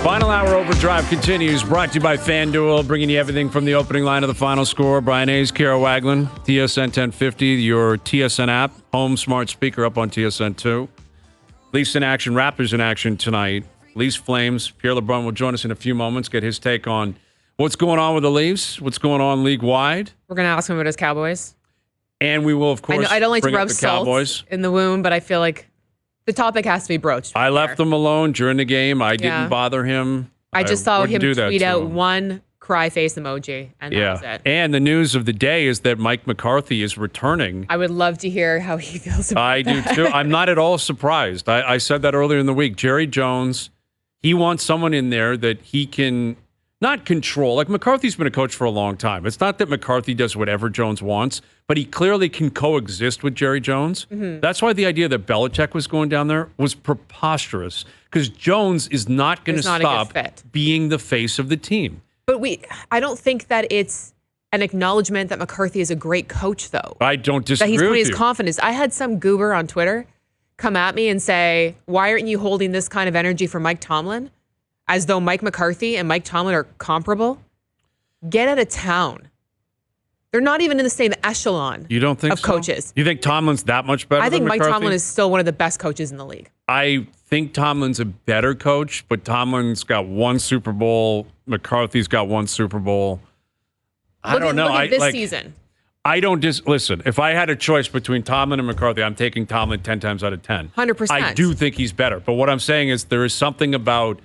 Final hour OverDrive continues, brought to you by FanDuel, bringing you everything from the opening line of the final score. Bryan Hayes, Kara Wagland, TSN 1050, your TSN app, home smart speaker up on TSN 2. Leafs in action, Raptors in action tonight. Leafs Flames. Pierre LeBrun will join us in a few moments, get his take on what's going on with the Leafs, what's going on league-wide. We're going to ask him about his Cowboys. And we will, of course, I don't like to bring up rub the salt Cowboys. in the wound, but I feel like the topic has to be broached. I left him alone during the game. I didn't bother him. I just saw him tweet out him. one cry face emoji, and that was it. And the news of the day is that Mike McCarthy is returning. I would love to hear how he feels about that. I do too. I'm not at all surprised. I said that earlier in the week. Jerry Jones, he wants someone in there that he can not control. Like, McCarthy's been a coach for a long time. It's not that McCarthy does whatever Jones wants, but he clearly can coexist with Jerry Jones. Mm-hmm. That's why the idea that Belichick was going down there was preposterous, because Jones is not going to stop being the face of the team. But I don't think that it's an acknowledgement that McCarthy is a great coach, though. I don't disagree with you. That he's putting his confidence. I had some goober on Twitter come at me and say, why aren't you holding this kind of energy for Mike Tomlin? As though Mike McCarthy and Mike Tomlin are comparable. Get out of town. They're not even in the same echelon. You don't think of coaches. You think Tomlin's that much better? I think than Mike McCarthy? Tomlin is still one of the best coaches in the league. I think Tomlin's a better coach, but Tomlin's got one Super Bowl. McCarthy's got one Super Bowl. I don't know. Look at this season. I don't listen. If I had a choice between Tomlin and McCarthy, I'm taking Tomlin 10 times out of 10. 100%. I do think he's better. But what I'm saying is there is something about,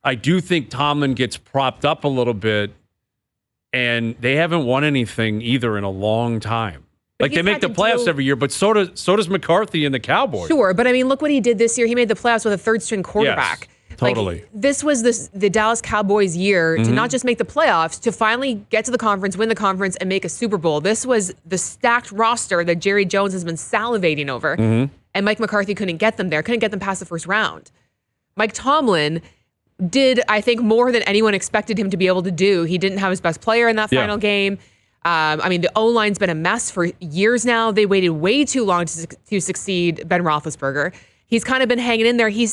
I do think Tomlin gets propped up a little bit, and they haven't won anything either in a long time. Like, they make the playoffs every year, but so does McCarthy and the Cowboys. Sure, but I mean, look what he did this year. He made the playoffs with a third-string quarterback. Yes, totally. Like, this was the Dallas Cowboys' year to not just make the playoffs, to finally get to the conference, win the conference, and make a Super Bowl. This was the stacked roster that Jerry Jones has been salivating over, and Mike McCarthy couldn't get them there, couldn't get them past the first round. Mike Tomlin did, I think, more than anyone expected him to be able to do. He didn't have his best player in that final game. I mean, the O-line's been a mess for years now. They waited way too long to succeed Ben Roethlisberger. He's kind of been hanging in there. He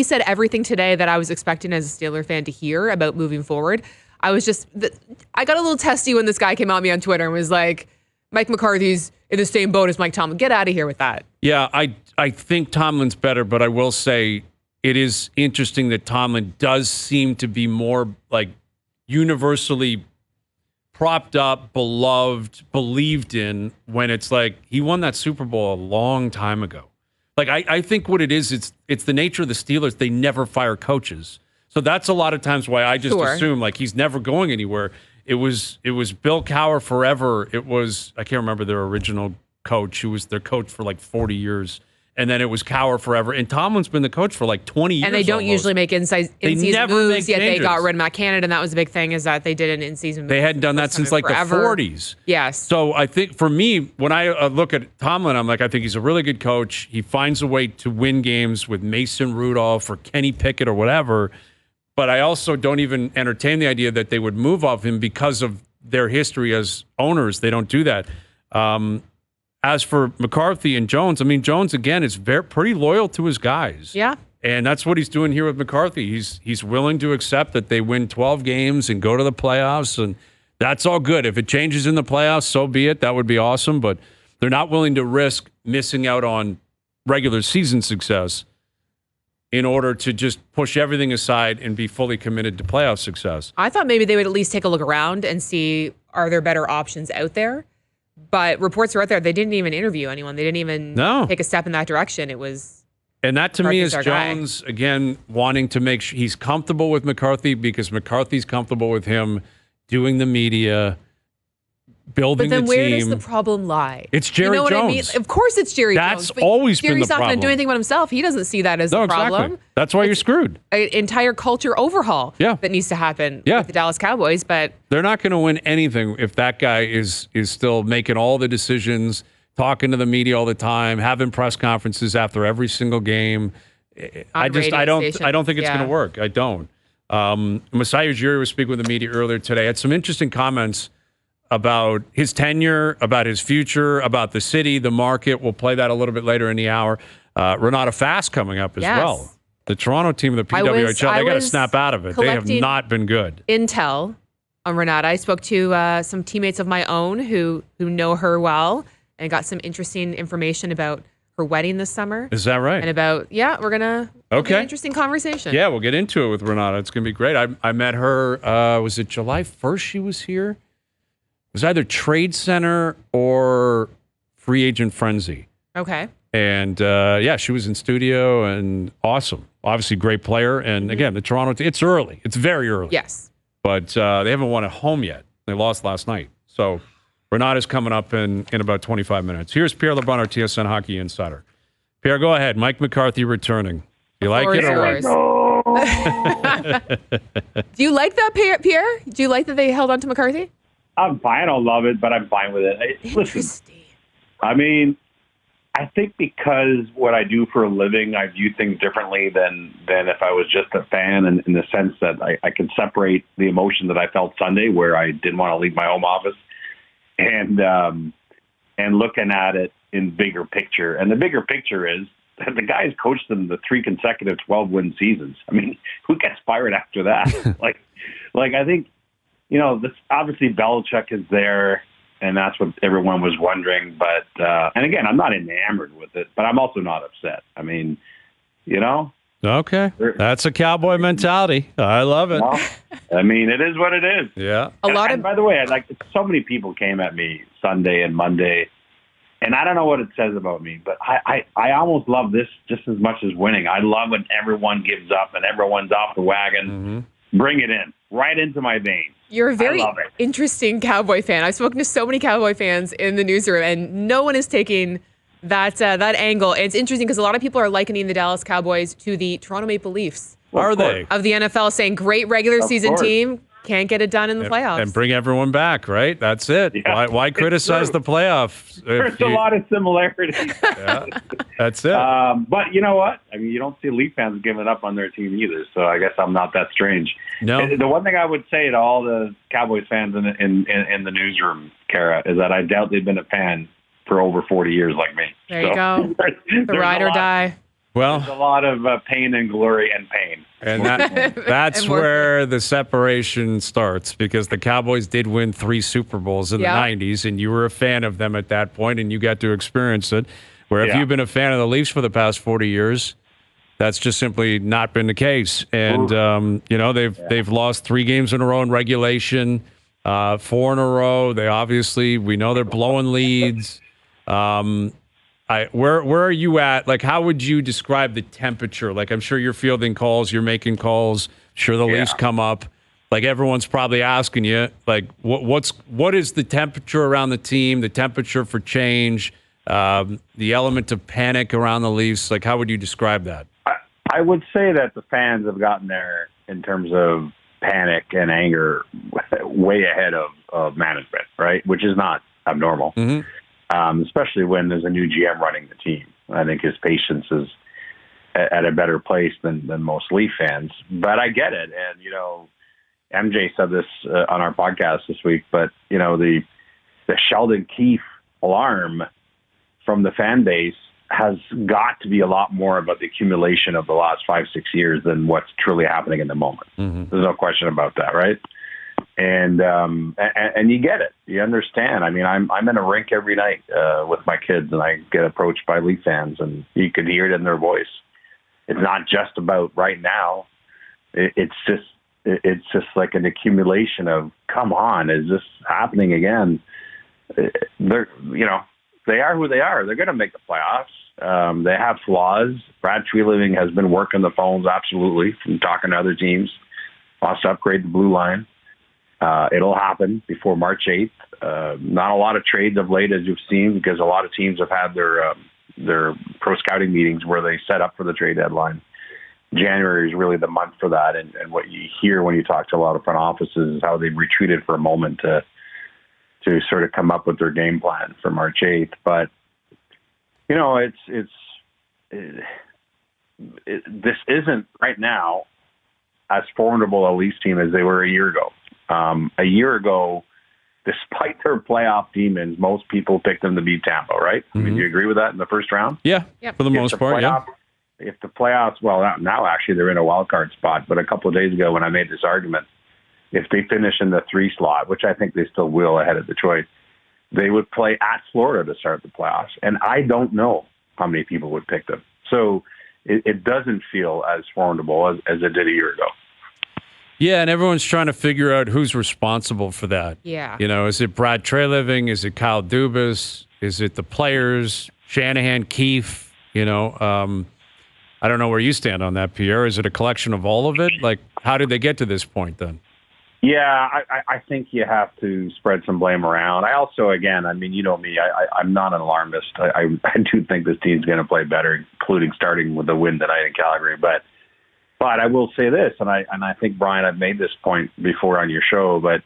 said everything today that I was expecting as a Steeler fan to hear about moving forward. I got a little testy when this guy came at me on Twitter and was like, Mike McCarthy's in the same boat as Mike Tomlin. Get out of here with that. Yeah, I think Tomlin's better, but I will say, it is interesting that Tomlin does seem to be more like universally propped up, beloved, believed in, when it's like he won that Super Bowl a long time ago. Like, I think what it is, it's the nature of the Steelers. They never fire coaches. So that's a lot of times why I just assume like he's never going anywhere. It was Bill Cowher forever. It was, I can't remember their original coach, who was their coach for like 40 years. And then it was Cowher forever. And Tomlin's been the coach for like 20 years. And they don't usually make in-season moves, yet they got rid of McKinnon, and that was a big thing, is that they did an in-season move. They hadn't done that since like forever. The 40s. Yes. So I think for me, when I look at Tomlin, I'm like, I think he's a really good coach. He finds a way to win games with Mason Rudolph or Kenny Pickett or whatever. But I also don't even entertain the idea that they would move off him because of their history as owners. They don't do that. As for McCarthy and Jones, I mean, Jones, again, is pretty loyal to his guys. Yeah. And that's what he's doing here with McCarthy. He's willing to accept that they win 12 games and go to the playoffs, and that's all good. If it changes in the playoffs, so be it. That would be awesome. But they're not willing to risk missing out on regular season success in order to just push everything aside and be fully committed to playoff success. I thought maybe they would at least take a look around and see, are there better options out there? But reports are out there. They didn't even interview anyone. They didn't even take a step in that direction. It was, and that to me is Jones again wanting to make sure he's comfortable with McCarthy, because McCarthy's comfortable with him doing the media, building the team. But then where does the problem lie? It's Jerry Jones. I mean? Of course it's Jerry Jones. That's always been the problem. Jerry's not going to do anything about himself. He doesn't see that as a problem. Exactly. That's why you're screwed. An entire culture overhaul that needs to happen with the Dallas Cowboys. But they're not going to win anything if that guy is still making all the decisions, talking to the media all the time, having press conferences after every single game. I don't think it's going to work. I don't. Masai Ujiri was speaking with the media earlier today. Had some interesting comments about his tenure, about his future, about the city, the market. We'll play that a little bit later in the hour. Ranata Fast coming up as well. The Toronto team of the I PWHL, was they got to was snap out of it. They have collecting not been good. Intel on Ranata. I spoke to some teammates of my own who know her well and got some interesting information about her wedding this summer. Is that right? And about, we're going to have an interesting conversation. Yeah, we'll get into it with Ranata. It's going to be great. I met her, was it July 1st she was here? It was either Trade Center or Free Agent Frenzy. Okay. And she was in studio and awesome. Obviously, great player. And again, the Toronto team, it's early. It's very early. Yes. But they haven't won at home yet. They lost last night. So Renata's coming up in about 25 minutes. Here's Pierre LeBrun, our TSN Hockey Insider. Pierre, go ahead. Mike McCarthy returning. Do you like it or what? Do you like that, Pierre? Do you like that they held on to McCarthy? I'm fine. I don't love it, but I'm fine with it. Listen, I mean, I think because what I do for a living, I view things differently than if I was just a fan, in the sense that I can separate the emotion that I felt Sunday, where I didn't want to leave my home office, and looking at it in bigger picture. And the bigger picture is that the guys coached them the 3 consecutive 12-win seasons. I mean, who gets fired after that? like I think, this obviously Belichick is there. And that's what everyone was wondering. But, and again, I'm not enamored with it, but I'm also not upset. I mean, Okay. That's a Cowboy mentality. I love it. I mean, it is what it is. Yeah. And by the way, so many people came at me Sunday and Monday, and I don't know what it says about me, but I almost love this just as much as winning. I love when everyone gives up and everyone's off the wagon. Mm-hmm. Bring it in. Right into my veins. You're a very interesting Cowboy fan. I've spoken to so many Cowboy fans in the newsroom, and no one is taking that angle. And it's interesting because a lot of people are likening the Dallas Cowboys to the Toronto Maple Leafs. Are they? Of the NFL, saying great regular season team, can't get it done in the playoffs. And bring everyone back, right? That's it. Yeah, why criticize the playoffs? There's a lot of similarities. Yeah, that's it. But you know what? I mean, you don't see Leaf fans giving up on their team either, so I guess I'm not that strange. No. The one thing I would say to all the Cowboys fans in the newsroom, Kara, is that I doubt they've been a fan for over 40 years like me. There you go. The ride or die. Well, there's a lot of pain and glory and pain. And that's and where the separation starts, because the Cowboys did win 3 Super Bowls in the 90s, and you were a fan of them at that point, and you got to experience it. Where if you've been a fan of the Leafs for the past 40 years, that's just simply not been the case. And, they've lost 3 games in a row in regulation, 4 in a row. We know they're blowing leads. Where are you at? Like, how would you describe the temperature? Like, I'm sure you're fielding calls, you're making calls. Sure, the Leafs come up. Like, everyone's probably asking you, like, what is the temperature around the team? The temperature for change, the element of panic around the Leafs. Like, how would you describe that? I would say that the fans have gotten there in terms of panic and anger way ahead of management, right? Which is not abnormal. Mm-hmm. Especially when there's a new GM running the team. I think his patience is at a better place than most Leaf fans. But I get it. And, MJ said this on our podcast this week, but, the Sheldon Keefe alarm from the fan base has got to be a lot more about the accumulation of the last 5-6 years than what's truly happening in the moment. Mm-hmm. There's no question about that, right? And you get it. You understand. I mean, I'm in a rink every night with my kids, and I get approached by Leaf fans, and you can hear it in their voice. It's not just about right now. It's just like an accumulation of, come on, is this happening again? They are who they are. They're going to make the playoffs. They have flaws. Brad Treliving has been working the phones, absolutely, from talking to other teams. Wants to upgrade the blue line. It'll happen before March 8th. Not a lot of trades of late, as you've seen, because a lot of teams have had their pro scouting meetings where they set up for the trade deadline. January is really the month for that. And what you hear when you talk to a lot of front offices is how they've retreated for a moment to sort of come up with their game plan for March 8th. But, this isn't right now as formidable a Leafs team as they were a year ago. A year ago, despite their playoff demons, most people picked them to beat Tampa, right? Mm-hmm. I mean, do you agree with that in the first round? Yeah, for the most part, yeah. if the playoffs, well, now actually they're in a wild card spot, but a couple of days ago when I made this argument, if they finish in the 3 slot, which I think they still will ahead of Detroit, they would play at Florida to start the playoffs. And I don't know how many people would pick them. So it doesn't feel as formidable as it did a year ago. Yeah, and everyone's trying to figure out who's responsible for that. Yeah. Is it Brad Treliving? Is it Kyle Dubas? Is it the players? Shanahan, Keefe? I don't know where you stand on that, Pierre. Is it a collection of all of it? Like, how did they get to this point then? Yeah, I think you have to spread some blame around. I also, again, you know me, I'm not an alarmist. I do think this team's going to play better, including starting with the win tonight in Calgary. But I will say this, and I think, Bryan, I've made this point before on your show, but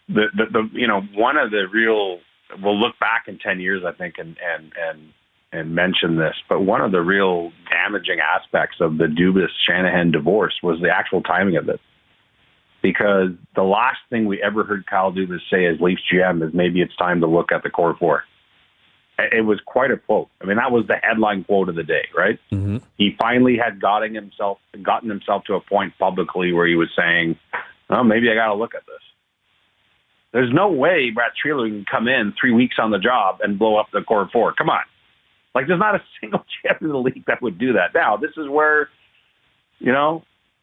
the one of the real, we'll look back in 10 years, I think, and mention this, but one of the real damaging aspects of the Dubas-Shanahan divorce was the actual timing of it. Because the last thing we ever heard Kyle Dubas say as Leafs GM is maybe it's time to look at the core 4. It was quite a quote. That was the headline quote of the day, right? Mm-hmm. He finally had gotten himself to a point publicly where he was saying, "Oh, maybe I got to look at this." There's no way Brad Treliving can come in 3 weeks on the job and blow up the core 4. Come on, there's not a single GM in the league that would do that. Now, this is where,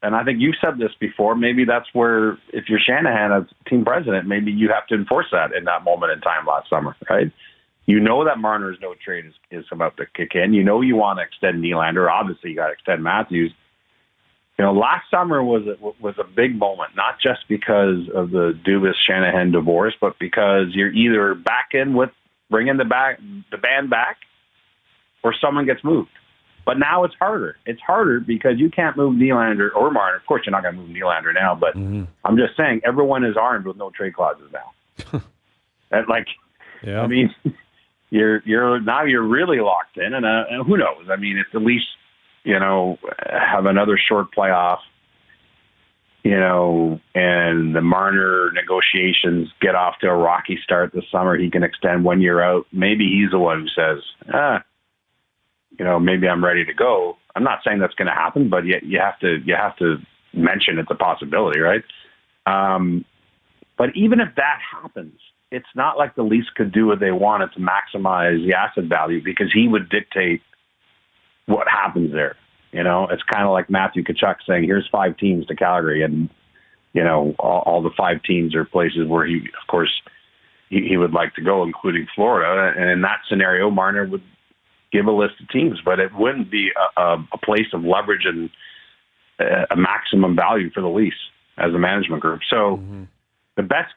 and I think you've said this before, maybe that's where, if you're Shanahan as team president, maybe you have to enforce that in that moment in time last summer, right? That Marner's no trade is about to kick in. You want to extend Nylander. Obviously, you got to extend Matthews. Last summer was a big moment, not just because of the Dubas-Shanahan divorce, but because you're either back in with bringing the band back or someone gets moved. But now it's harder. It's harder because you can't move Nylander or Marner. Of course, you're not going to move Nylander now, but I'm just saying everyone is armed with no trade clauses now. Yeah. You're really locked in, and who knows? If the Leafs, have another short playoff, and the Marner negotiations get off to a rocky start this summer, he can extend 1 year out. Maybe he's the one who says, maybe I'm ready to go. I'm not saying that's going to happen, but you have to mention it's a possibility, right? But even if that happens, it's not like the Leafs could do what they wanted to maximize the asset value because he would dictate what happens there. It's kind of like Matthew Tkachuk saying, "Here's 5 teams to Calgary," and all the 5 teams are places where he, of course, he would like to go, including Florida. And in that scenario, Marner would give a list of teams, but it wouldn't be a place of leverage and a maximum value for the Leafs as a management group. So the best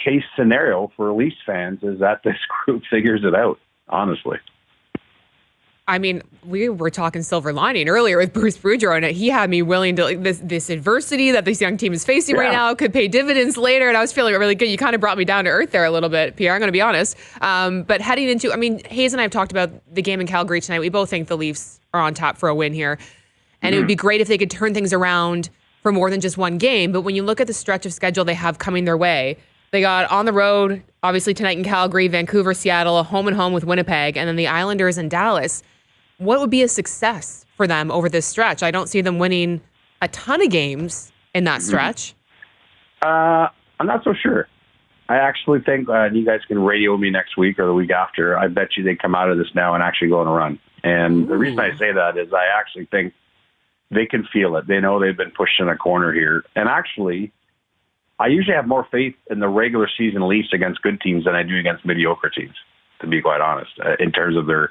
case scenario for Leafs fans is that this group figures it out, honestly. We were talking silver lining earlier with Bruce Boudreau, and he had me willing to, this adversity that this young team is facing right now could pay dividends later, and I was feeling really good. You kind of brought me down to earth there a little bit, Pierre, I'm going to be honest. But heading into, Hayes and I have talked about the game in Calgary tonight. We both think the Leafs are on top for a win here, and it would be great if they could turn things around for more than just one game. But when you look at the stretch of schedule they have coming their way, they got on the road, obviously tonight in Calgary, Vancouver, Seattle, a home and home with Winnipeg, and then the Islanders and Dallas. What would be a success for them over this stretch? I don't see them winning a ton of games in that stretch. I'm not so sure. I actually think you guys can radio me next week or the week after. I bet you they come out of this now and actually go on a run. And the reason I say that is I actually think they can feel it. They know they've been pushed in a corner here. And actually, I usually have more faith in the regular season Leafs against good teams than I do against mediocre teams, to be quite honest, in terms of their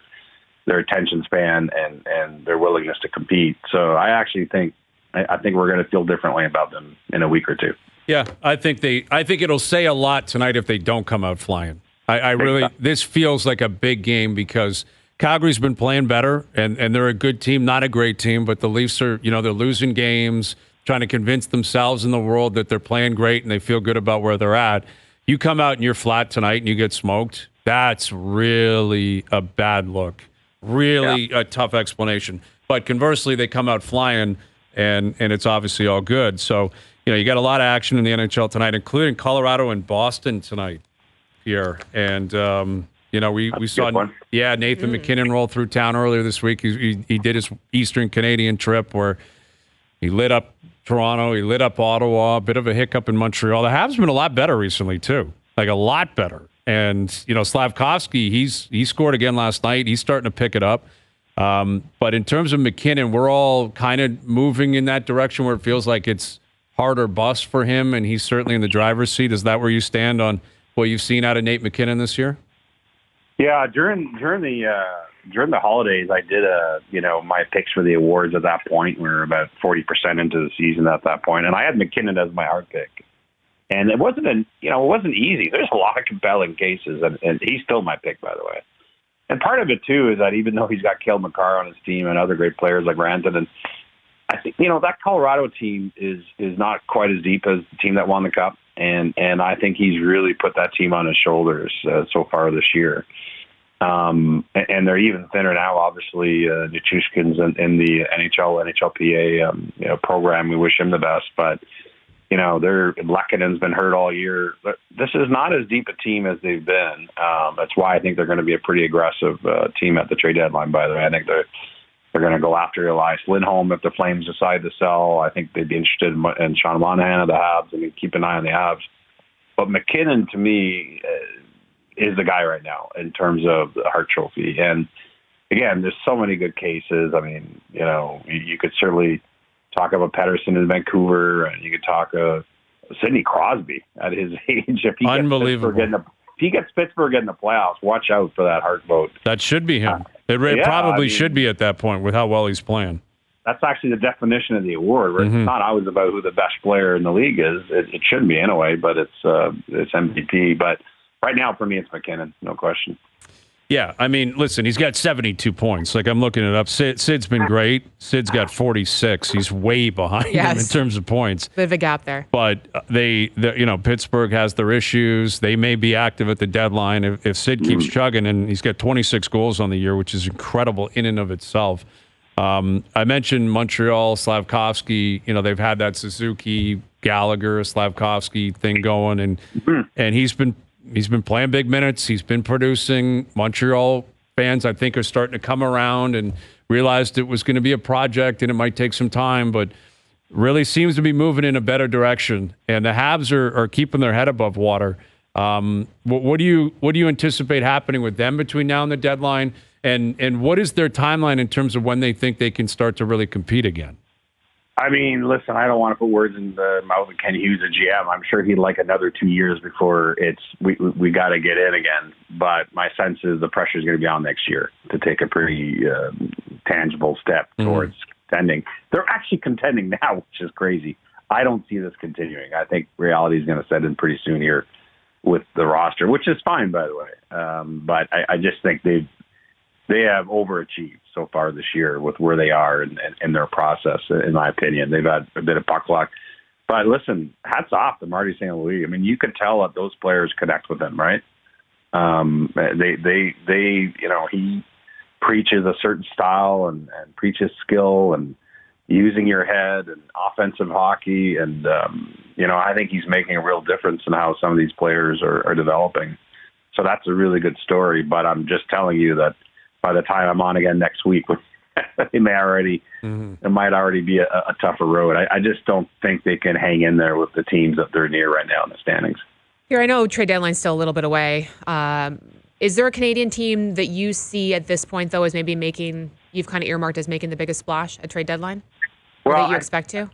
attention span and their willingness to compete. So I actually think we're going to feel differently about them in a week or two. Yeah, I think it'll say a lot tonight if they don't come out flying. I really, this feels like a big game because Calgary's been playing better and they're a good team, not a great team, but the Leafs are, they're losing games, trying to convince themselves in the world that they're playing great and they feel good about where they're at. You come out and you're flat tonight and you get smoked. That's really a bad look. Really a tough explanation. But conversely, they come out flying, and it's obviously all good. So, you got a lot of action in the NHL tonight, including Colorado and Boston tonight, Pierre. And You know, we saw Nathan McKinnon roll through town earlier this week. He did his Eastern Canadian trip where he lit up Toronto, he lit up Ottawa, a bit of a hiccup in Montreal. The Habs been a lot better recently too, like a lot better. And you know, Slavkovsky, he scored again last night. He's starting to pick it up. But in terms of McKinnon, we're all kind of moving in that direction where it feels like it's hard or bust for him, and he's certainly in the driver's seat. Is that where you stand on what you've seen out of Nate McKinnon this year? Yeah, during the holidays, I did my picks for the awards at that point. We were about 40% into the season at that point, and I had McKinnon as my Hart pick. And it wasn't easy. There's a lot of compelling cases, and he's still my pick, by the way. And part of it too is that even though he's got Cale Makar on his team and other great players like Ranata, and I think that Colorado team is not quite as deep as the team that won the Cup. And I think he's really put that team on his shoulders so far this year. And they're even thinner now, obviously, Nichushkin's in the NHLPA program. We wish him the best. But, Lekkonen's been hurt all year. This is not as deep a team as they've been. That's why I think they're going to be a pretty aggressive team at the trade deadline, by the way. I think they're going to go after Elias Lindholm if the Flames decide to sell. I think they'd be interested in Sean Monahan of the Habs. I mean, keep an eye on the Habs. But McKinnon, to me, is the guy right now in terms of the Hart Trophy. And, again, there's so many good cases. I mean, you could certainly talk about Pettersson in Vancouver, and you could talk Sidney Crosby at his age. If he gets Pittsburgh in the playoffs, watch out for that Hart vote. That should be him. It probably should be at that point with how well he's playing. That's actually the definition of the award. Right? Mm-hmm. It's not always about who the best player in the league is. It shouldn't be anyway, but it's MVP. But right now, for me, it's McKinnon, no question. Yeah, I mean, listen, he's got 72 points. Like, I'm looking it up. Sid's been great. Sid's got 46. He's way behind him in terms of points. Bit of a gap there. But Pittsburgh has their issues. They may be active at the deadline if Sid keeps chugging, and he's got 26 goals on the year, which is incredible in and of itself. I mentioned Montreal, Slavkovsky. They've had that Suzuki, Gallagher, Slavkovsky thing going, and he's been playing big minutes. He's been producing. Montreal fans, I think, are starting to come around and realized it was going to be a project and it might take some time, but really seems to be moving in a better direction. And the Habs are keeping their head above water. What do you anticipate happening with them between now and the deadline? And what is their timeline in terms of when they think they can start to really compete again? I mean, listen, I don't want to put words in the mouth of Ken Hughes, the GM. I'm sure he'd like another 2 years before we got to get in again. But my sense is the pressure is going to be on next year to take a pretty tangible step towards contending. They're actually contending now, which is crazy. I don't see this continuing. I think reality is going to set in pretty soon here with the roster, which is fine, by the way. But I just think they have overachieved so far this year with where they are in their process, in my opinion. They've had a bit of puck luck. But listen, hats off to Marty St. Louis. I mean, you could tell that those players connect with him, right? He preaches a certain style and preaches skill and using your head and offensive hockey. And, I think he's making a real difference in how some of these players are developing. So that's a really good story. But I'm just telling you that by the time I'm on again next week, it might already be a tougher road. I just don't think they can hang in there with the teams that they're near right now in the standings. Here, I know trade deadline's still a little bit away. Is there a Canadian team that you see at this point, though, as maybe you've kind of earmarked as making the biggest splash at trade deadline? Or that you expect to?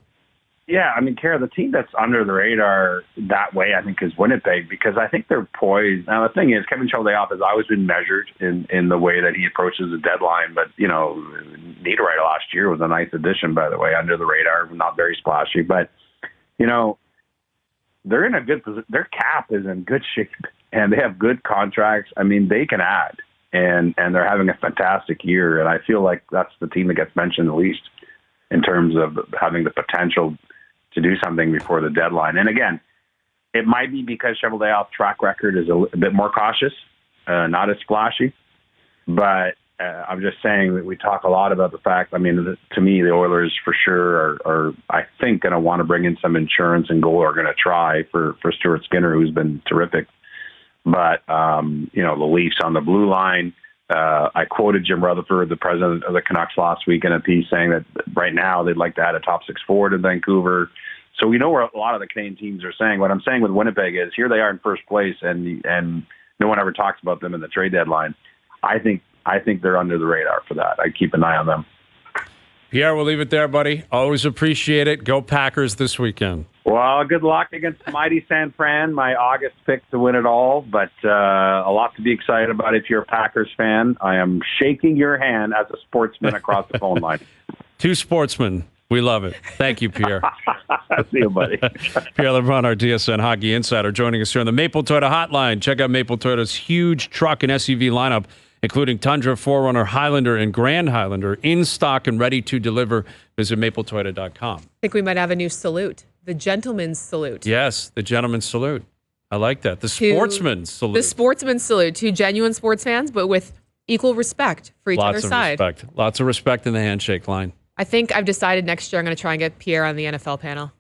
Yeah, I mean, Kara, the team that's under the radar that way, I think, is Winnipeg, because I think they're poised. Now, the thing is, Kevin Cheveldayoff has always been measured in the way that he approaches the deadline. But, Niederreiter last year was a nice addition, by the way, under the radar, not very splashy. But, they're in a good position. Their cap is in good shape, and they have good contracts. I mean, they can add, and they're having a fantastic year. And I feel like that's the team that gets mentioned the least in terms of having the potential to do something before the deadline. And again, it might be because Cheveldayoff's track record is a bit more cautious, not as splashy. But I'm just saying that we talk a lot about the fact, to me, the Oilers for sure are I think, going to want to bring in some insurance and goal are going to try for Stuart Skinner, who's been terrific But, the Leafs on the blue line, I quoted Jim Rutherford, the president of the Canucks, last week in a piece saying that right now they'd like to add a top six forward in Vancouver. So we know where a lot of the Canadian teams are saying. What I'm saying with Winnipeg is here they are in first place, and no one ever talks about them in the trade deadline. I think they're under the radar for that. I keep an eye on them. Pierre, we'll leave it there, buddy. Always appreciate it. Go Packers this weekend. Well, good luck against mighty San Fran, my August pick to win it all. But a lot to be excited about if you're a Packers fan. I am shaking your hand as a sportsman across the phone line. Two sportsmen. We love it. Thank you, Pierre. See you, buddy. Pierre LeBrun, our TSN Hockey Insider, joining us here on the Maple Toyota Hotline. Check out Maple Toyota's huge truck and SUV lineup, including Tundra, 4Runner, Highlander, and Grand Highlander, in stock and ready to deliver. Visit mapletoyota.com. I think we might have a new salute. The gentleman's salute. Yes, the gentleman's salute. I like that. The sportsman's salute. The sportsman's salute to genuine sports fans, but with equal respect for each other's side. Lots of respect in the handshake line. I think I've decided next year I'm going to try and get Pierre on the NFL panel.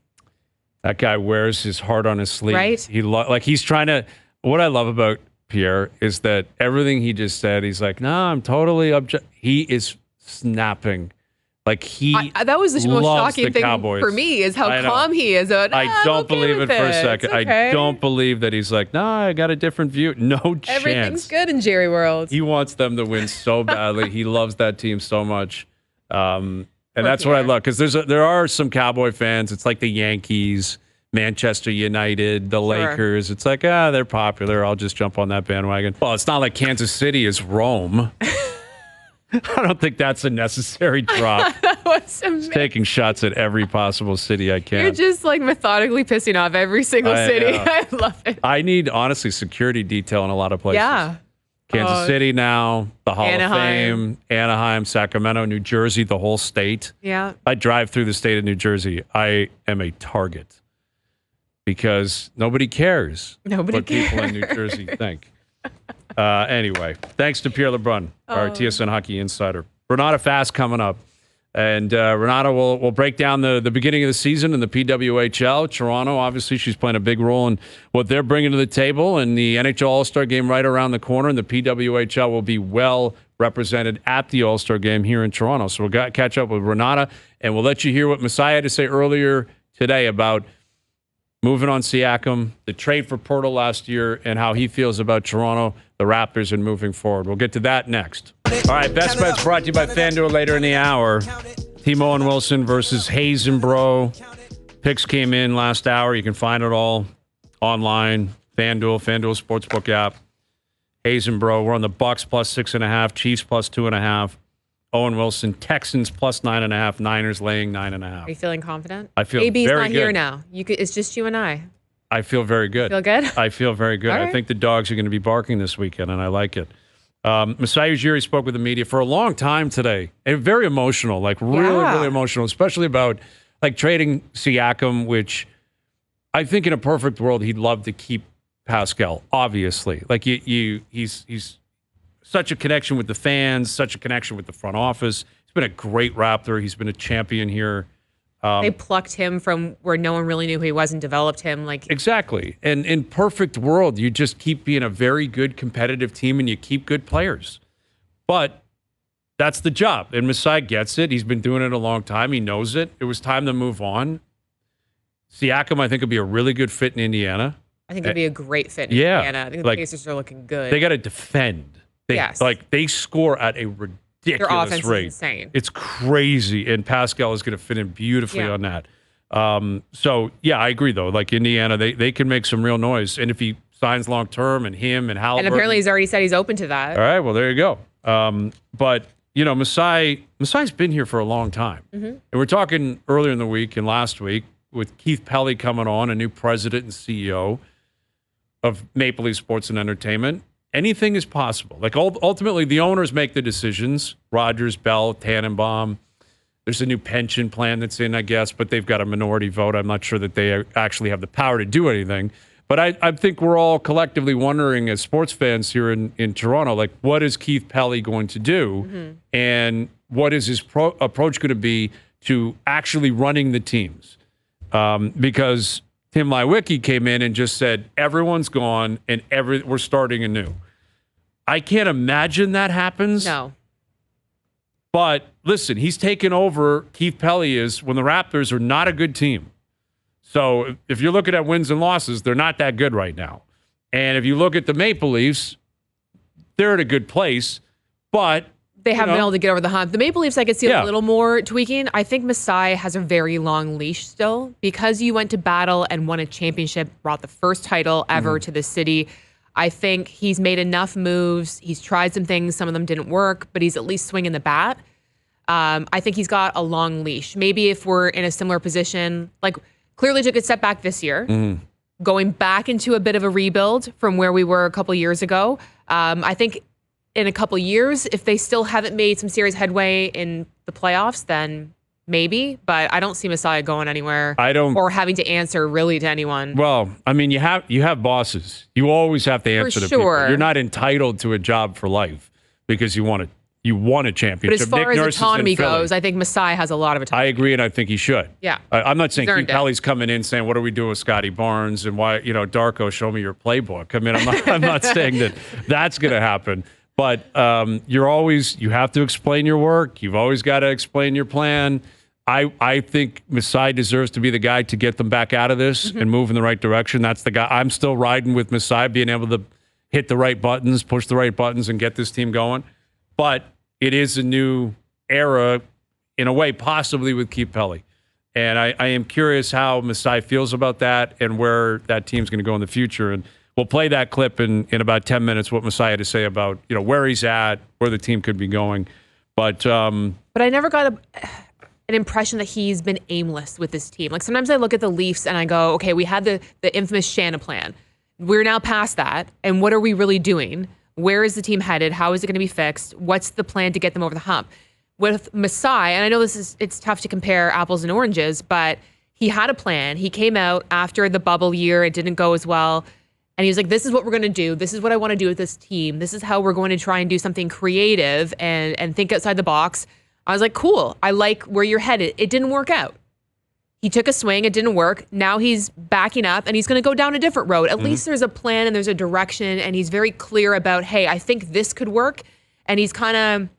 That guy wears his heart on his sleeve. Right? He's trying to. What I love about Pierre is that everything he just said, he's like, no, I'm totally object. He is snapping. Like that was the most shocking thing Cowboys. For me is how calm he is. I don't believe it for a second. Okay. I don't believe that he's like, no, I got a different view. No chance. Everything's good in Jerry World. He wants them to win so badly. He loves that team so much. And that's Pierre. what I love, because there are some Cowboy fans. It's like the Yankees, Manchester United, the Lakers. It's like, they're popular. I'll just jump on that bandwagon. Well, it's not like Kansas City is Rome. I don't think that's a necessary drop. That was amazing. Taking shots at every possible city I can. You're just like methodically pissing off every single city. I love it. I need, honestly, security detail in a lot of places. Yeah. Kansas City now, the Hall Anaheim. of Fame, Anaheim, Sacramento, New Jersey, the whole state. Yeah. I drive through the state of New Jersey. I am a target because nobody cares what people in New Jersey think. Anyway, thanks to Pierre LeBrun, our TSN Hockey Insider. Ranata Fast coming up. And Ranata will break down the beginning of the season in the PWHL. Toronto, obviously, she's playing a big role in what they're bringing to the table. And the NHL All-Star Game right around the corner. And the PWHL will be well represented at the All-Star Game here in Toronto. So we'll catch up with Ranata. And we'll let you hear what Masai had to say earlier today about moving on Siakam, the trade for Portal last year, and how he feels about Toronto, the Raptors, and moving forward. We'll get to that next. All right, Best Bets brought to you by FanDuel later in the hour. Timo and Wilson versus Hayes and Bro. Picks came in last hour. You can find it all online. FanDuel Sportsbook app. Hayes and Bro. We're on the Bucks plus 6.5, Chiefs plus 2.5. Owen Wilson, Texans plus 9.5, Niners laying 9.5. Are you feeling confident? I feel AB's very not good. Here now. It's just you and I. I feel very good. Feel good? I feel very good. All I right. think the dogs are going to be barking this weekend, and I like it. Masai Ujiri spoke with the media for a long time today, and very emotional, like really emotional, especially about like trading Siakam, which I think in a perfect world he'd love to keep Pascal. Obviously, like he's such a connection with the fans, such a connection with the front office. He's been a great Raptor. He's been a champion here. They plucked him from where no one really knew who he was and developed him. Exactly. And in perfect world, you just keep being a very good competitive team and you keep good players. But that's the job. And Masai gets it. He's been doing it a long time. He knows it. It was time to move on. Siakam, I think, would be a really good fit in Indiana. I think it'd be a great fit in Indiana. I think the Pacers are looking good. They got to defend. They score at a ridiculous Their offense rate. is insane. It's crazy, and Pascal is going to fit in beautifully on that. I agree, though. Like Indiana, they can make some real noise. And if he signs long-term, and him and Halliburton. And apparently he's already said he's open to that. All right, well, there you go. But, Masai's been here for a long time. Mm-hmm. And we're talking earlier in the week and last week with Keith Pelly coming on, a new president and CEO of Maple Leaf Sports and Entertainment. Anything is possible. Like ultimately, the owners make the decisions. Rogers, Bell, Tannenbaum. There's a new pension plan that's in, I guess, but they've got a minority vote. I'm not sure that they actually have the power to do anything. But I think we're all collectively wondering, as sports fans here in Toronto, like, what is Keith Pelly going to do? Mm-hmm. And what is his approach going to be to actually running the teams? Because Tim Lewicki came in and just said, everyone's gone and we're starting anew. I can't imagine that happens. No. But listen, he's taken over. Keith Pelly is when the Raptors are not a good team. So if you're looking at wins and losses, they're not that good right now. And if you look at the Maple Leafs, they're at a good place, but they haven't been able to get over the hump. The Maple Leafs, I could see a little more tweaking. I think Masai has a very long leash still because you went to battle and won a championship, brought the first title ever to the city. I think he's made enough moves. He's tried some things. Some of them didn't work, but he's at least swinging the bat. I think he's got a long leash. Maybe if we're in a similar position, like clearly took a step back this year, going back into a bit of a rebuild from where we were a couple years ago. I think in a couple years, if they still haven't made some serious headway in the playoffs, then maybe. But I don't see Masai going anywhere. Or having to answer really to anyone. Well, I mean, you have bosses. You always have to answer to people. You're not entitled to a job for life because you won a championship. But as far as autonomy goes, I think Masai has a lot of autonomy. I agree, and I think he should. Yeah. I'm not saying Keith Pelly's coming in saying, what are we doing with Scotty Barnes and why, Darko, show me your playbook. I mean, I'm not saying that that's going to happen. But you have to explain your work. You've always got to explain your plan. I think Masai deserves to be the guy to get them back out of this and move in the right direction. That's the guy. I'm still riding with Masai, being able to hit the right buttons, push the right buttons, and get this team going. But it is a new era, in a way, possibly with Keith Pelly. And I am curious how Masai feels about that and where that team's going to go in the future. And we'll play that clip in about 10 minutes, what Masai had to say about where he's at, where the team could be going. But I never got an impression that he's been aimless with this team. Like sometimes I look at the Leafs and I go, okay, we had the infamous Shanna plan. We're now past that. And what are we really doing? Where is the team headed? How is it going to be fixed? What's the plan to get them over the hump? With Masai, and I know it's tough to compare apples and oranges, but he had a plan. He came out after the bubble year. It didn't go as well. And he was like, this is what we're going to do. This is what I want to do with this team. This is how we're going to try and do something creative and think outside the box. I was like, cool. I like where you're headed. It didn't work out. He took a swing. It didn't work. Now he's backing up and he's going to go down a different road. At least there's a plan and there's a direction. And he's very clear about, hey, I think this could work. And he's kind of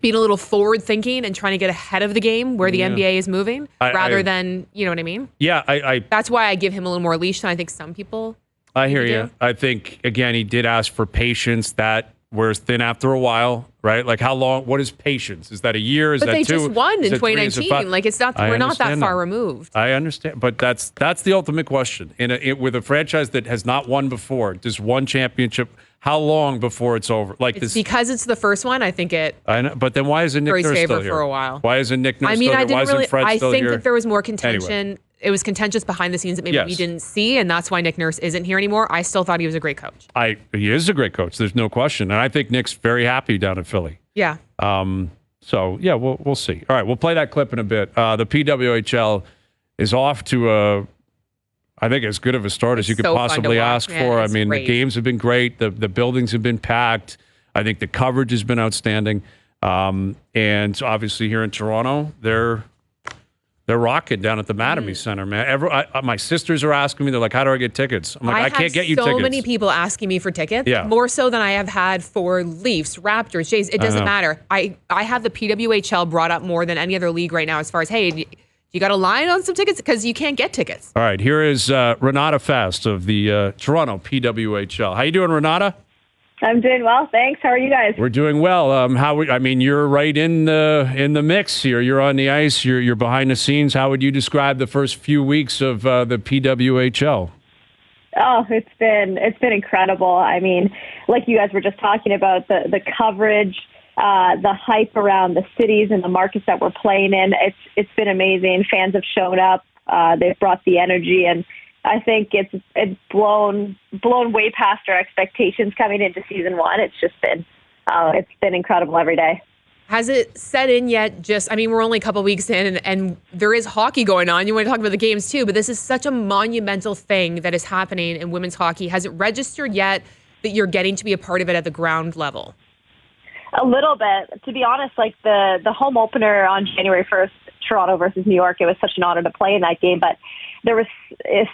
being a little forward thinking and trying to get ahead of the game where the NBA is moving rather than, you know what I mean? Yeah. That's why I give him a little more leash than I think some people. I hear you. I think, again, he did ask for patience. That wears thin after a while, right? Like how long, what is patience? Is that a year? Is that 2? But they just won in 2019. Like it's not, we're not that far removed. I understand. But that's the ultimate question. With a franchise that has not won before, just one championship, how long before it's over? Like it's because it's the first one, I think it. I know, but then why isn't Nick Nurse still here? For a while. Why isn't Nick Nurse still here? Why isn't Fred still here? I think that there was more contention. Anyway. It was contentious behind the scenes that maybe we didn't see, and that's why Nick Nurse isn't here anymore. I still thought he was a great coach. He is a great coach. There's no question, and I think Nick's very happy down in Philly. Yeah. So yeah, we'll see. All right, we'll play that clip in a bit. The PWHL is off to I think as good of a start as you could possibly ask for. I mean, the games have been great. The buildings have been packed. I think the coverage has been outstanding. And obviously here in Toronto, they're rocking down at the Mattamy Center, man. My sisters are asking me, they're like, how do I get tickets? I'm like, I can't get you tickets. So many people asking me for tickets, more so than I have had for Leafs, Raptors, Jays. It doesn't matter. I have the PWHL brought up more than any other league right now as far as, hey, you got a line on some tickets? Because you can't get tickets. All right, here is Ranata Fast of the Toronto PWHL. How you doing, Ranata? I'm doing well, thanks. How are you guys? We're doing well. You're right in the mix here. You're on the ice. You're behind the scenes. How would you describe the first few weeks of the PWHL? Oh, it's been incredible. I mean, like you guys were just talking about, the coverage, the hype around the cities and the markets that we're playing in. It's been amazing. Fans have shown up. They've brought the energy, and I think it's blown way past our expectations coming into season one. It's just been incredible every day. Has it set in yet? We're only a couple weeks in, and there is hockey going on. You want to talk about the games too, but this is such a monumental thing that is happening in women's hockey. Has it registered yet that you're getting to be a part of it at the ground level? A little bit. To be honest, like the home opener on January 1st, Toronto versus New York, it was such an honor to play in that game, but there was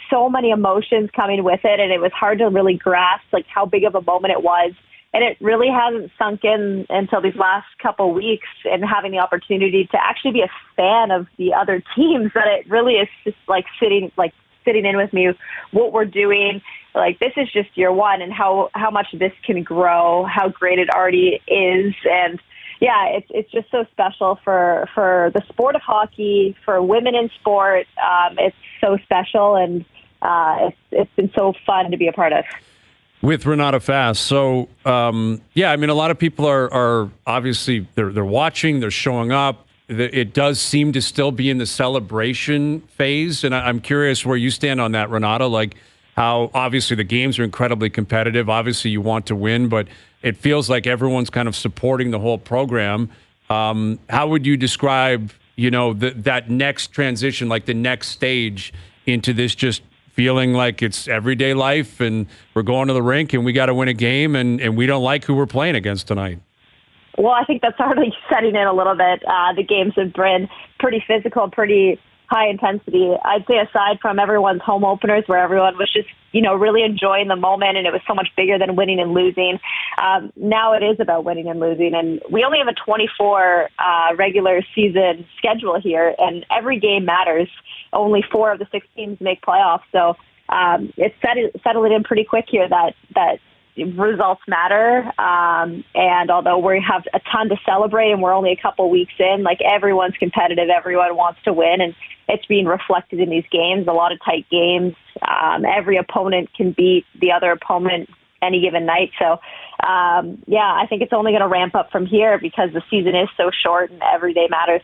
so many emotions coming with it, and it was hard to really grasp like how big of a moment it was. And it really hasn't sunk in until these last couple weeks, and having the opportunity to actually be a fan of the other teams, that it really is just like sitting in with me what we're doing. Like, this is just year one, and how much this can grow, how great it already is. And yeah, it's just so special for the sport of hockey, for women in sport. It's so special, and it's been so fun to be a part of. With Ranata Fast. So, yeah, I mean, a lot of people are obviously, they're watching, they're showing up. It does seem to still be in the celebration phase. And I'm curious where you stand on that, Ranata. Like, how obviously the games are incredibly competitive. Obviously, you want to win, but it feels like everyone's kind of supporting the whole program. How would you describe, that next transition, like the next stage into this just feeling like it's everyday life and we're going to the rink and we got to win a game and we don't like who we're playing against tonight? Well, I think that's already setting in a little bit. The games have been pretty physical, pretty high intensity. I'd say aside from everyone's home openers where everyone was just, really enjoying the moment and it was so much bigger than winning and losing. Now it is about winning and losing. And we only have a 24 regular season schedule here, and every game matters. Only 4 of the 6 teams make playoffs. So it's settling in pretty quick here that results matter. And although we have a ton to celebrate and we're only a couple weeks in, like, everyone's competitive, everyone wants to win, and it's being reflected in these games, a lot of tight games. Every opponent can beat the other opponent any given night. So, I think it's only going to ramp up from here because the season is so short and every day matters.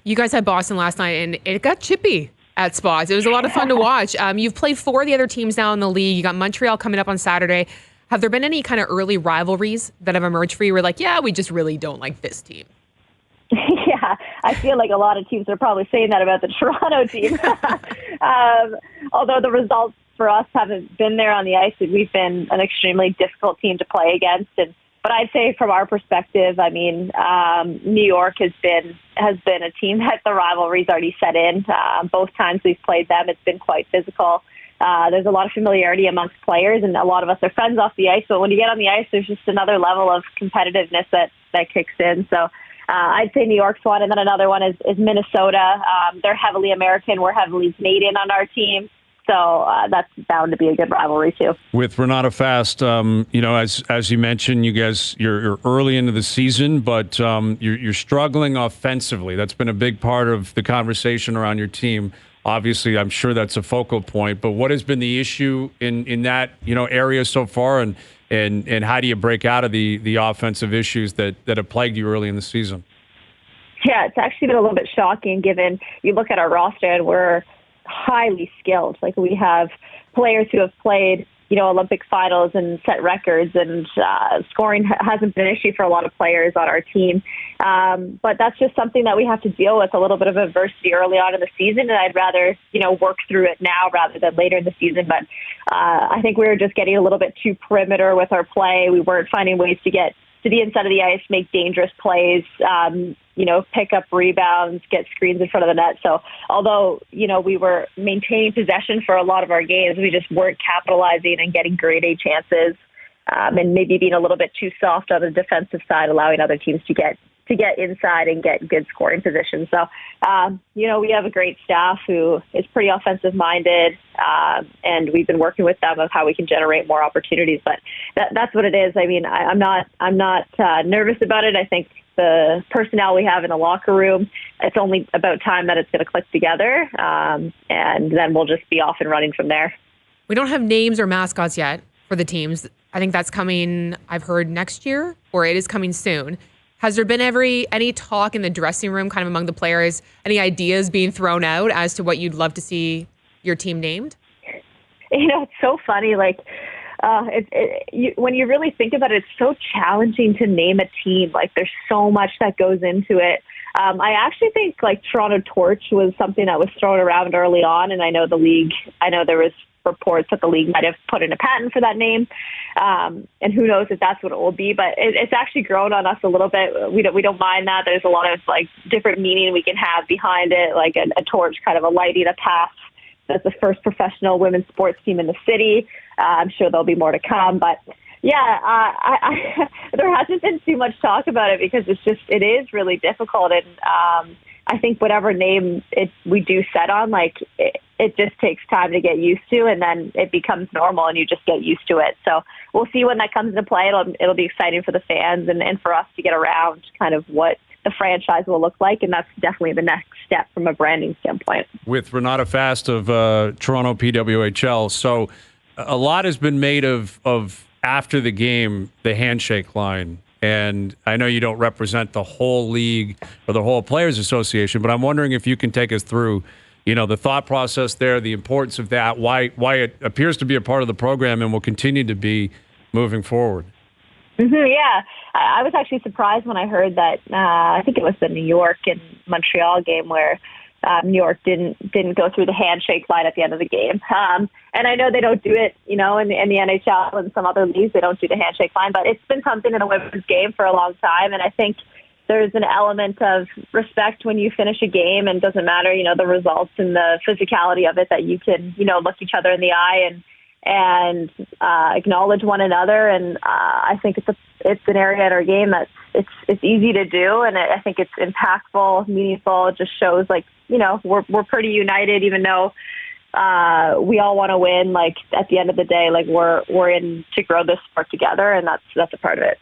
You guys had Boston last night, and it got chippy at spots. It was a lot of fun to watch. You've played 4 of the other teams now in the league. You got Montreal coming up on Saturday. Have there been any kind of early rivalries that have emerged for you? We're like, yeah, we just really don't like this team. Yeah, I feel like a lot of teams are probably saying that about the Toronto team. Although the results for us haven't been there on the ice, and we've been an extremely difficult team to play against. But I'd say from our perspective, I mean, New York has been a team that the rivalry's already set in. Both times we've played them, it's been quite physical. There's a lot of familiarity amongst players, and a lot of us are friends off the ice. But when you get on the ice, there's just another level of competitiveness that kicks in. So I'd say New York's one, and then another one is Minnesota. They're heavily American. We're heavily Canadian on our team. So that's bound to be a good rivalry too. With Ranata Fast, as you mentioned, you guys, you're early into the season, but you're struggling offensively. That's been a big part of the conversation around your team. Obviously, I'm sure that's a focal point. But what has been the issue in that area so far, and how do you break out of the offensive issues that have plagued you early in the season? Yeah, it's actually been a little bit shocking given you look at our roster and we're highly skilled. Like, we have players who have played, Olympic finals and set records, and scoring hasn't been an issue for a lot of players on our team. But that's just something that we have to deal with, a little bit of adversity early on in the season, and I'd rather, work through it now rather than later in the season. But I think we were just getting a little bit too perimeter with our play. We weren't finding ways to get to the inside of the ice, make dangerous plays, pick up rebounds, get screens in front of the net. So although, we were maintaining possession for a lot of our games, we just weren't capitalizing and getting grade A chances, and maybe being a little bit too soft on the defensive side, allowing other teams to get inside and get good scoring positions. So, we have a great staff who is pretty offensive minded, and we've been working with them of how we can generate more opportunities. But that's what it is. I mean, I'm not nervous about it. I think the personnel we have in the locker room, it's only about time that it's going to click together, and then we'll just be off and running from there. We don't have names or mascots yet for the teams. I think that's coming, I've heard, next year, or it is coming soon. Has there been any talk in the dressing room, kind of among the players, any ideas being thrown out as to what you'd love to see your team named? It's so funny. Like, when you really think about it, it's so challenging to name a team. Like, there's so much that goes into it. I actually think, like, Toronto Torch was something that was thrown around early on, and I know there was reports that the league might have put in a patent for that name, and who knows if that's what it will be. But it's actually grown on us a little bit. We don't mind that. There's a lot of, like, different meaning we can have behind it, like a torch, kind of a lighting a path as the first professional women's sports team in the city. I'm sure there'll be more to come, but yeah, there hasn't been too much talk about it because it is really difficult. And I think whatever name we do set on, like it just takes time to get used to, and then it becomes normal and you just get used to it. So we'll see when that comes into play. It'll be exciting for the fans and for us to get around kind of what the franchise will look like, and that's definitely the next step from a branding standpoint. With Ranata Fast of Toronto PWHL, so a lot has been made of after the game, the handshake line. And I know you don't represent the whole league or the whole Players Association, but I'm wondering if you can take us through, the thought process there, the importance of that, why it appears to be a part of the program and will continue to be moving forward. Yeah, I was actually surprised when I heard that. I think it was the New York and Montreal game where New York didn't go through the handshake line at the end of the game. And I know they don't do it, in the NHL and some other leagues, they don't do the handshake line, but it's been something in a women's game for a long time. And I think there's an element of respect when you finish a game, and doesn't matter, the results and the physicality of it, that you can, look each other in the eye and acknowledge one another. And I think it's an area in our game that it's easy to do, and I think it's impactful, meaningful. It just shows we're pretty united, even though we all want to win. Like at the end of the day, like we're in to grow this sport together, and that's a part of it.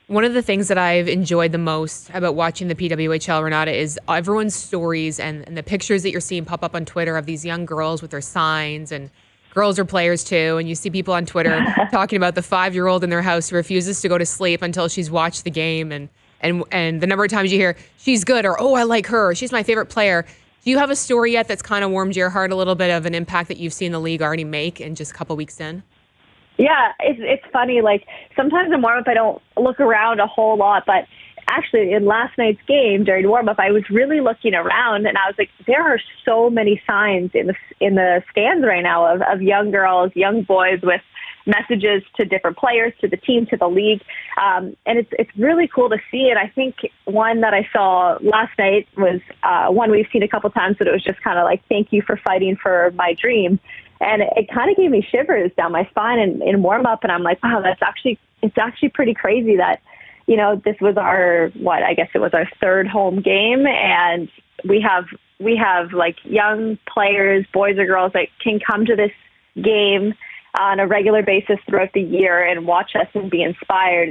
One of the things that I've enjoyed the most about watching the PWHL, Ranata, is everyone's stories and the pictures that you're seeing pop up on Twitter of these young girls with their signs, and girls are players too. And you see people on Twitter talking about the 5-year-old in their house who refuses to go to sleep until she's watched the game. And the number of times you hear, she's good, or, oh, I like her, she's my favorite player. Do you have a story yet that's kind of warmed your heart a little bit of an impact that you've seen the league already make in just a couple weeks in? Yeah, it's funny. Like sometimes in warm-up I don't look around a whole lot, but actually in last night's game during warm-up I was really looking around, and I was like, there are so many signs in the stands right now of young girls, young boys with messages to different players, to the team, to the league, and it's really cool to see. And I think one that I saw last night was one we've seen a couple times, but it was just kind of like, thank you for fighting for my dream. And it kind of gave me shivers down my spine in warm up. And I'm like, wow, it's actually pretty crazy that, this was our third home game. And we have like young players, boys or girls, that can come to this game on a regular basis throughout the year and watch us and be inspired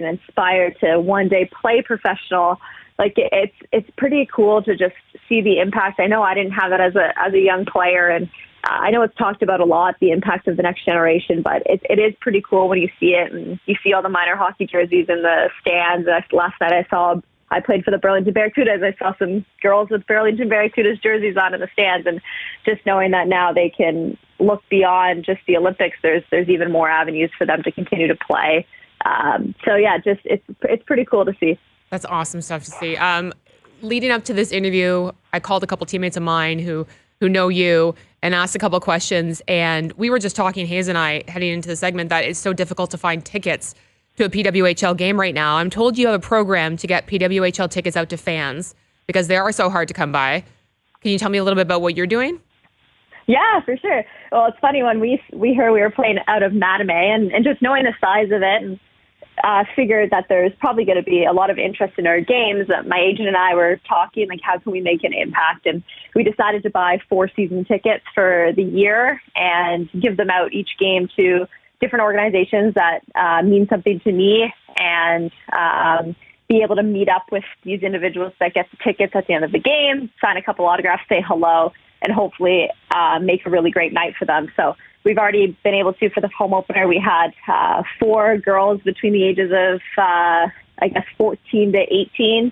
to one day play professional. Like it's pretty cool to just see the impact. I know I didn't have it as a young player, and I know it's talked about a lot, the impact of the next generation, but it is pretty cool when you see it, and you see all the minor hockey jerseys in the stands. Last night I played for the Burlington Barracudas. I saw some girls with Burlington Barracudas jerseys on in the stands, and just knowing that now they can look beyond just the Olympics, there's even more avenues for them to continue to play. So yeah, just it's pretty cool to see. That's awesome stuff to see. Leading up to this interview, I called a couple teammates of mine who know you and asked a couple questions. And we were just talking, Hayes and I, heading into the segment, that it's so difficult to find tickets to a PWHL game right now. I'm told you have a program to get PWHL tickets out to fans because they are so hard to come by. Can you tell me a little bit about what you're doing? Yeah, for sure. Well, it's funny when we heard we were playing out of Matamay, and just knowing the size of it, and figured that there's probably going to be a lot of interest in our games. My agent and I were talking, like, how can we make an impact? And we decided to buy 4 season tickets for the year and give them out each game to different organizations that mean something to me, and be able to meet up with these individuals that get the tickets at the end of the game, sign a couple autographs, say hello, and hopefully make a really great night for them. So we've already been able to, for the home opener, we had 4 girls between the ages of, 14 to 18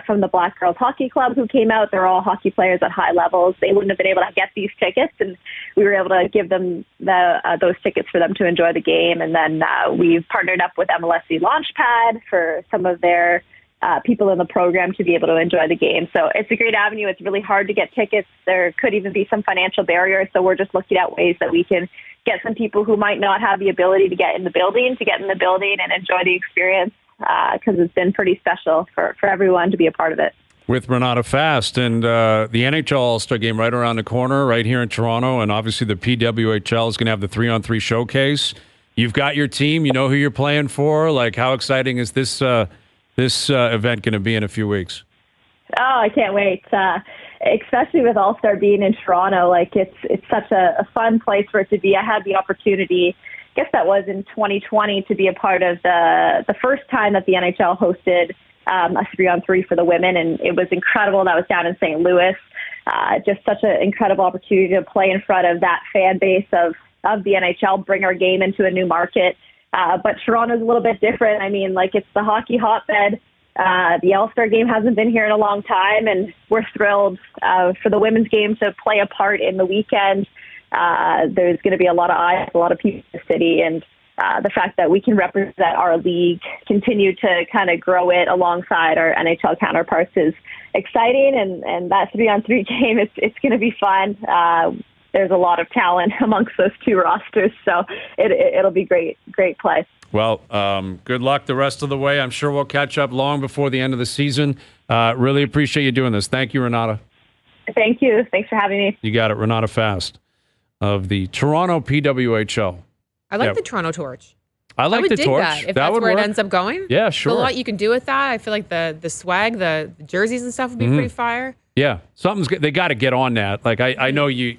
from the Black Girls Hockey Club who came out. They're all hockey players at high levels. They wouldn't have been able to get these tickets, and we were able to give them those tickets for them to enjoy the game. And then we've partnered up with MLSE Launchpad for some of their people in the program to be able to enjoy the game. So it's a great avenue. It's really hard to get tickets. There could even be some financial barriers. So we're just looking at ways that we can get some people who might not have the ability to get in the building and enjoy the experience, because it's been pretty special for everyone to be a part of it. with Ranata Fast. And the NHL All-Star Game right around the corner, right here in Toronto. And obviously the PWHL is going to have the 3-on-3 showcase. You've got your team. You know who you're playing for. Like, how exciting is this event going to be in a few weeks? Oh, I can't wait. Especially with All-Star being in Toronto, like it's such a fun place for it to be. I had the opportunity, I guess that was in 2020, to be a part of the first time that the NHL hosted a 3-on-3 for the women, and it was incredible. That was down in St. Louis. Just such an incredible opportunity to play in front of that fan base of the NHL, bring our game into a new market. But Toronto's a little bit different. I mean, like, it's the hockey hotbed. The All-Star Game hasn't been here in a long time, and we're thrilled for the women's game to play a part in the weekend. There's going to be a lot of eyes, a lot of people in the city, and the fact that we can represent our league, continue to kind of grow it alongside our NHL counterparts is exciting, and that 3-on-3 game, it's going to be fun. There's a lot of talent amongst those two rosters, so it'll be great play. Well, good luck the rest of the way. I'm sure we'll catch up long before the end of the season. Really appreciate you doing this. Thank you, Ranata. Thank you. Thanks for having me. You got it. Ranata Fast of the Toronto PWHL. I like the Toronto torch. I like the dig torch. That, if that that's would where work. It ends up going. Yeah, sure. There's a lot you can do with that. I feel like the swag, the jerseys and stuff would be pretty fire. Yeah, they got to get on that. Like I know you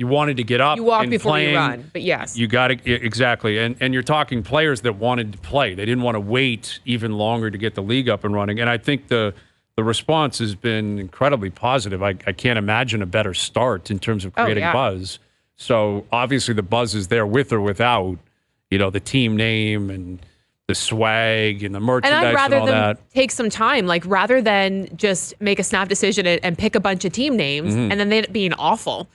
wanted to get up. You walk and before playing, you run, but yes. You got to, exactly. And you're talking players that wanted to play. They didn't want to wait even longer to get the league up and running. And I think the response has been incredibly positive. I can't imagine a better start in terms of creating buzz. So obviously the buzz is there with or without, the team name and the swag and the merchandise and, I'd rather all them that. Take some time, like rather than just make a snap decision and pick a bunch of team names and then they end up being awful.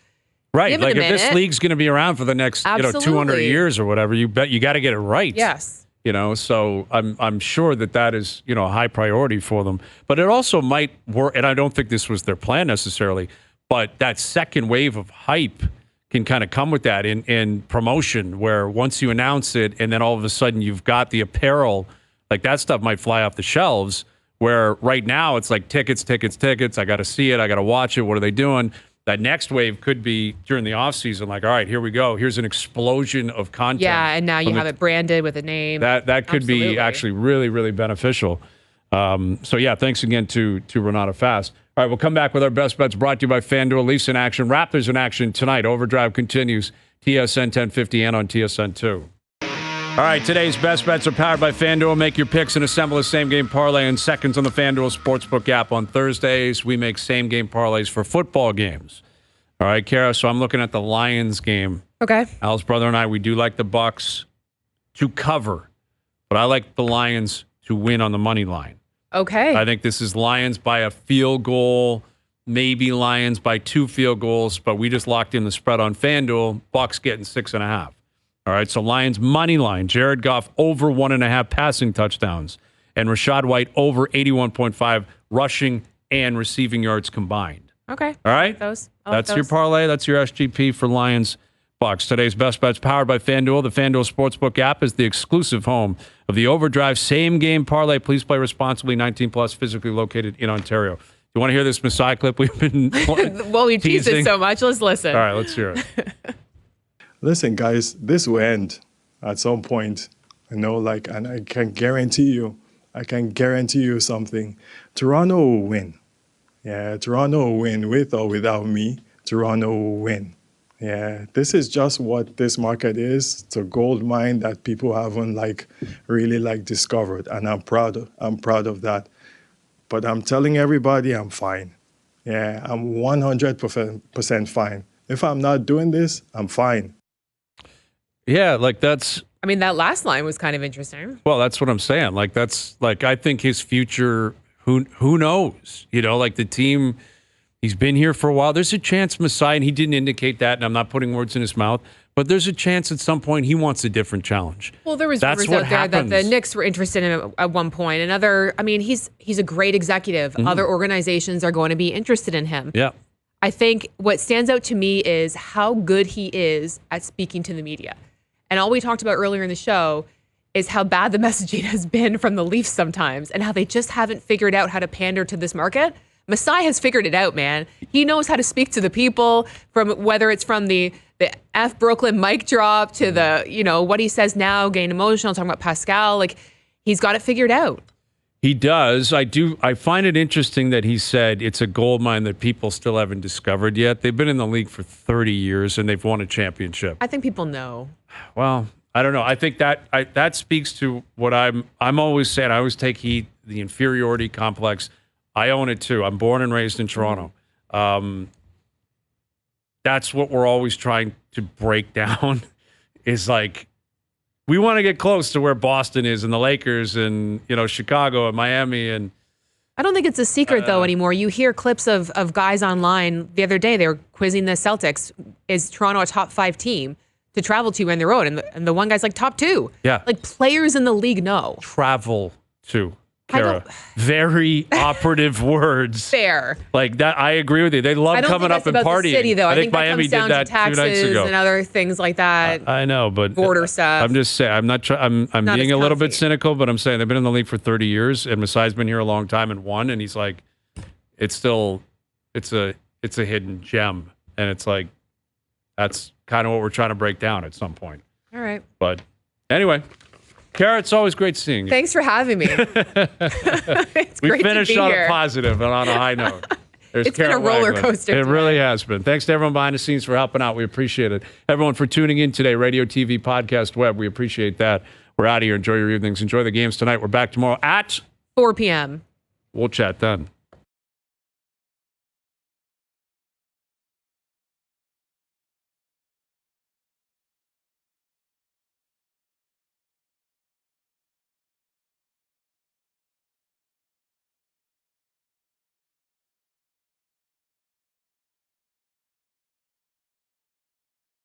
Right, like if this league's going to be around for the next 200 years or whatever, you got to get it right. Yes. So I'm sure that is, a high priority for them. But it also might work, and I don't think this was their plan necessarily, but that second wave of hype can kind of come with that in promotion, where once you announce it and then all of a sudden you've got the apparel, like that stuff might fly off the shelves, where right now it's like tickets. I got to see it. I got to watch it. What are they doing? That next wave could be during the off season, like, all right, here we go. Here's an explosion of content. Yeah, and now you have it branded with a name. That could be actually really, really beneficial. So yeah, thanks again to Ranata Fast. All right, we'll come back with our best bets brought to you by FanDuel. Leafs in action, Raptors in action tonight. OverDrive continues. TSN 1050 and on TSN 2. All right, today's best bets are powered by FanDuel. Make your picks and assemble a same-game parlay in seconds on the FanDuel Sportsbook app. On Thursdays, we make same-game parlays for football games. All right, Kara, so I'm looking at the Lions game. Okay. Al's brother and I, we do like the Bucks to cover, but I like the Lions to win on the money line. Okay. I think this is Lions by a field goal, maybe Lions by 2 field goals, but we just locked in the spread on FanDuel. Bucks getting 6.5. All right, so Lions money line. Jared Goff over 1.5 passing touchdowns, and Rachaad White over 81.5 rushing and receiving yards combined. Okay. All right? That's your parlay. That's your SGP for Lions Bucks. Today's best bets powered by FanDuel. The FanDuel Sportsbook app is the exclusive home of the OverDrive same-game parlay. Please play responsibly. 18 plus, physically located in Ontario. You want to hear this Masai clip we've been well, we teased it so much. Let's listen. All right, let's hear it. Listen, guys, this will end at some point, and I can guarantee you something. Toronto will win. Yeah, Toronto will win with or without me. Toronto will win. Yeah, this is just what this market is. It's a gold mine that people haven't really discovered, and I'm proud of that. But I'm telling everybody I'm fine. Yeah, I'm 100% fine. If I'm not doing this, I'm fine. Yeah, that's... I mean, that last line was kind of interesting. Well, that's what I'm saying. I think his future, who knows? The team, he's been here for a while. There's a chance Masai, and he didn't indicate that, and I'm not putting words in his mouth, but there's a chance at some point he wants a different challenge. Well, there was rumors out there that the Knicks were interested in him at one point. He's a great executive. Mm-hmm. Other organizations are going to be interested in him. Yeah. I think what stands out to me is how good he is at speaking to the media. And all we talked about earlier in the show is how bad the messaging has been from the Leafs sometimes and how they just haven't figured out how to pander to this market. Masai has figured it out, man. He knows how to speak to the people, from whether it's from the F Brooklyn mic drop to the, what he says now, getting emotional, talking about Pascal. Like, he's got it figured out. He does. I find it interesting that he said it's a gold mine that people still haven't discovered yet. They've been in the league for 30 years and they've won a championship. I think people know. Well, I don't know. I think that speaks to what I'm always saying. I always take heat, the inferiority complex. I own it too. I'm born and raised in Toronto. That's what we're always trying to break down is like, we want to get close to where Boston is and the Lakers and, Chicago and Miami. And I don't think it's a secret, though, anymore. You hear clips of guys online. The other day, they were quizzing the Celtics. Is Toronto a top 5 team to travel to on their own? And the one guy's like top 2. Yeah. Like, players in the league know. Travel to. Kara. Very operative words. Fair. Like that, I agree with you. They love coming up and partying. The city, though. I think Miami that comes down did that to taxes 2 nights ago. And other things like that. I know, but border stuff. I'm just saying. I'm not. I'm Not being as a little bit comfy. cynical, but I'm saying they've been in the league for 30 years, and Masai's been here a long time and won, and he's like, it's a hidden gem, and it's like that's kind of what we're trying to break down at some point. All right. But anyway. Kara, it's always great seeing you. Thanks for having me. It's We great finished to be on here. a positive and on a high note. There's It's been Kara a roller Wagland. coaster It today. really has been. Thanks to everyone behind the scenes for helping out. We appreciate it. Everyone for tuning in today, radio, TV, podcast, web. We appreciate that. We're out of here. Enjoy your evenings. Enjoy the games tonight. We're back tomorrow at 4 p.m. We'll chat then.